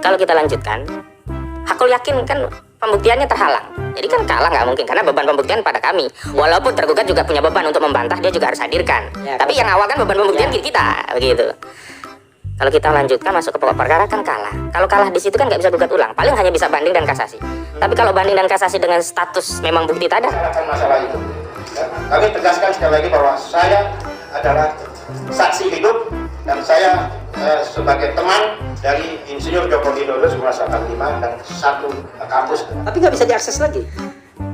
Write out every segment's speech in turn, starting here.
Kalau kita lanjutkan, Hakul yakin kan pembuktiannya terhalang. Jadi kan kalah nggak mungkin karena beban pembuktian pada kami. Walaupun tergugat juga punya beban untuk membantah, dia juga harus hadirkan. Tapi yang awal kan beban pembuktian kita, begitu. Kalau kita lanjutkan masuk ke pokok perkara kan kalah. Kalau kalah di situ kan nggak bisa gugat ulang, paling hanya bisa banding dan kasasi. Tapi kalau banding dan kasasi dengan status memang bukti tak ada. Masalah itu. Kami tegaskan sekali lagi bahwa saya adalah saksi hidup dan saya sebagai teman dari Insinyur Joko Widodo 1985 dan satu kampus. Tapi nggak bisa diakses lagi.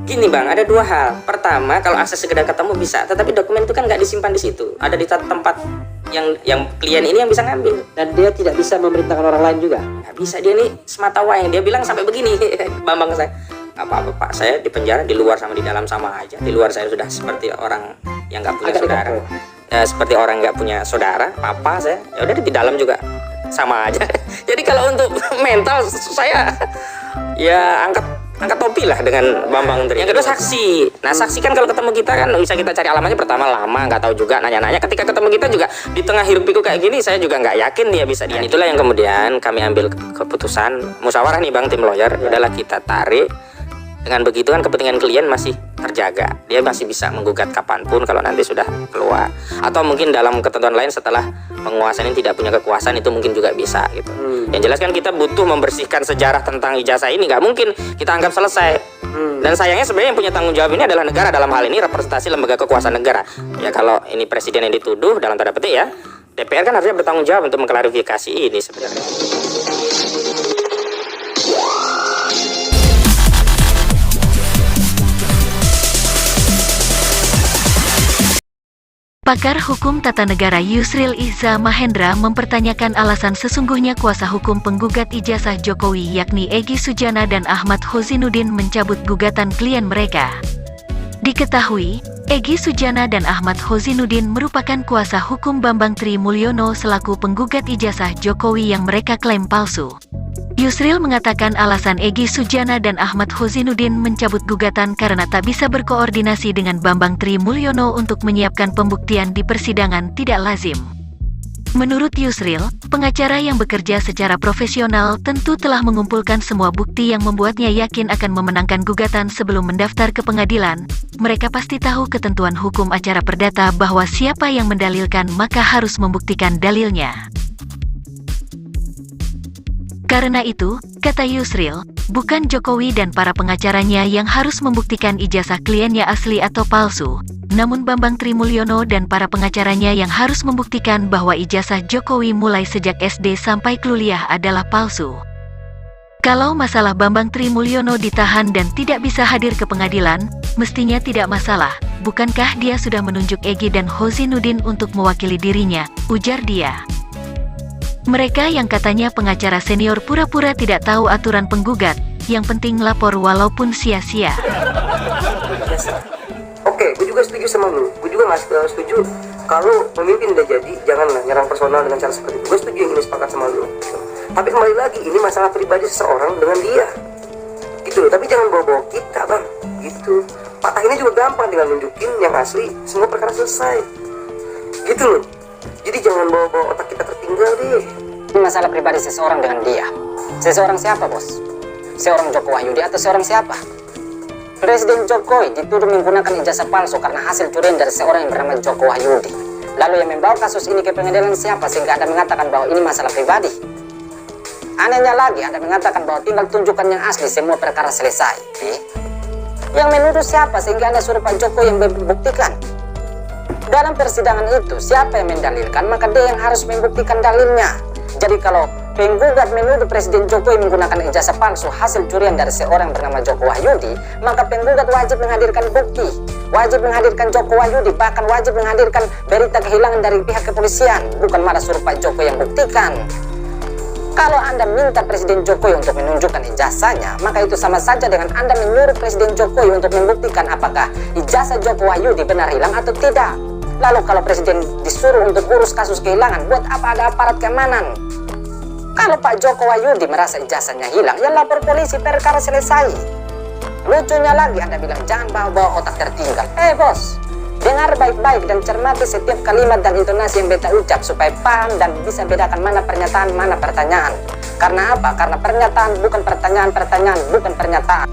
Gini bang, ada dua hal. Pertama, kalau akses sekedar ketemu bisa, tetapi dokumen itu kan nggak disimpan di situ. Ada di tempat yang klien ini yang bisa ngambil. Dan dia tidak bisa memerintahkan orang lain juga. Nggak bisa, dia ini semata wayang. Dia bilang sampai begini, Bambang saya. Apa-apa pak, saya di penjara di luar sama di dalam sama aja. Di luar saya sudah seperti orang yang nggak punya saudara. Seperti orang nggak punya saudara, papa saya. Ya udah di dalam juga sama aja. Jadi kalau untuk mental saya ya angkat topi lah dengan Bambang Tri. Yang kedua saksi. Nah saksi kan kalau ketemu kita kan bisa kita cari alamatnya. Pertama lama nggak tahu juga, nanya-nanya. Ketika ketemu kita juga di tengah hiruk pikuk kayak gini, saya juga nggak yakin dia bisa. Dan itulah yang kemudian kami ambil keputusan musyawarah nih bang, tim lawyer. Adalah kita tarik. Dengan begitu kan kepentingan klien masih terjaga. Dia masih bisa menggugat kapanpun kalau nanti sudah keluar. Atau mungkin dalam ketentuan lain setelah penguasa ini tidak punya kekuasaan, itu mungkin juga bisa gitu. Yang jelas kan kita butuh membersihkan sejarah tentang ijazah ini. Nggak mungkin kita anggap selesai. Dan sayangnya sebenarnya yang punya tanggung jawab ini adalah negara, dalam hal ini representasi lembaga kekuasaan negara. Ya kalau ini presiden yang dituduh dalam tanda petik ya, DPR kan harusnya bertanggung jawab untuk mengklarifikasi ini sebenarnya. Pakar Hukum Tata Negara Yusril Ihza Mahendra mempertanyakan alasan sesungguhnya kuasa hukum penggugat ijazah Jokowi yakni Egy Sujana dan Ahmad Hozinuddin mencabut gugatan klien mereka. Diketahui, Egy Sujana dan Ahmad Hozinuddin merupakan kuasa hukum Bambang Tri Mulyono selaku penggugat ijazah Jokowi yang mereka klaim palsu. Yusril mengatakan alasan Egy Sujana dan Ahmad Hozinuddin mencabut gugatan karena tak bisa berkoordinasi dengan Bambang Tri Mulyono untuk menyiapkan pembuktian di persidangan tidak lazim. Menurut Yusril, pengacara yang bekerja secara profesional tentu telah mengumpulkan semua bukti yang membuatnya yakin akan memenangkan gugatan sebelum mendaftar ke pengadilan. Mereka pasti tahu ketentuan hukum acara perdata bahwa siapa yang mendalilkan maka harus membuktikan dalilnya. Karena itu, kata Yusril, bukan Jokowi dan para pengacaranya yang harus membuktikan ijazah kliennya asli atau palsu, namun Bambang Tri Mulyono dan para pengacaranya yang harus membuktikan bahwa ijazah Jokowi mulai sejak SD sampai kuliah adalah palsu. Kalau masalah Bambang Tri Mulyono ditahan dan tidak bisa hadir ke pengadilan, mestinya tidak masalah. Bukankah dia sudah menunjuk Egy dan Hozinuddin untuk mewakili dirinya, ujar dia. Mereka yang katanya pengacara senior pura-pura tidak tahu aturan penggugat, yang penting lapor walaupun sia-sia. Oke, gue juga setuju sama lu. Gue juga nggak setuju kalau pemimpin udah jadi, janganlah nyerang personal dengan cara seperti itu. Gue setuju yang ini sepakat sama lu. Tapi kembali lagi, ini masalah pribadi seseorang dengan dia. Gitu loh, tapi jangan bawa-bawa kita bang. Gitu. Patah ini juga gampang dengan nunjukin yang asli, semua perkara selesai. Gitu loh. Jadi jangan bawa-bawa otak kita tertinggal deh. Ini masalah pribadi seseorang dengan dia. Seseorang siapa bos? Seorang Joko Wahyudi atau seorang siapa? Presiden Jokowi dituduh menggunakan ijazah palsu karena hasil curian dari seorang yang bernama Joko Wahyudi. Lalu yang membawa kasus ini ke pengadilan siapa sehingga Anda mengatakan bahwa ini masalah pribadi? Anehnya lagi Anda mengatakan bahwa tinggal tunjukkan yang asli semua perkara selesai. Yang menuduh siapa sehingga Anda suruh Pak Jokowi yang membuktikan? Dalam persidangan itu, siapa yang mendalilkan, maka dia yang harus membuktikan dalilnya. Jadi kalau penggugat menuduh Presiden Jokowi menggunakan ijazah palsu hasil curian dari seorang bernama Joko Wahyudi, maka penggugat wajib menghadirkan bukti, wajib menghadirkan Joko Wahyudi, bahkan wajib menghadirkan berita kehilangan dari pihak kepolisian, bukan malah suruh Pak Jokowi yang buktikan. Kalau Anda minta Presiden Jokowi untuk menunjukkan ijazahnya, maka itu sama saja dengan Anda menyuruh Presiden Jokowi untuk membuktikan apakah ijazah Joko Wahyudi benar hilang atau tidak. Lalu kalau Presiden disuruh untuk urus kasus kehilangan, buat apa ada aparat keamanan? Kalau Pak Joko Wahyudi merasa ijazahnya hilang, ya lapor polisi, perkara selesai. Lucunya lagi Anda bilang jangan bawa-bawa otak tertinggal. Bos, dengar baik-baik dan cermati setiap kalimat dan intonasi yang beta ucap supaya paham dan bisa bedakan mana pernyataan, mana pertanyaan. Karena apa? Karena pernyataan bukan pertanyaan, pertanyaan bukan pernyataan.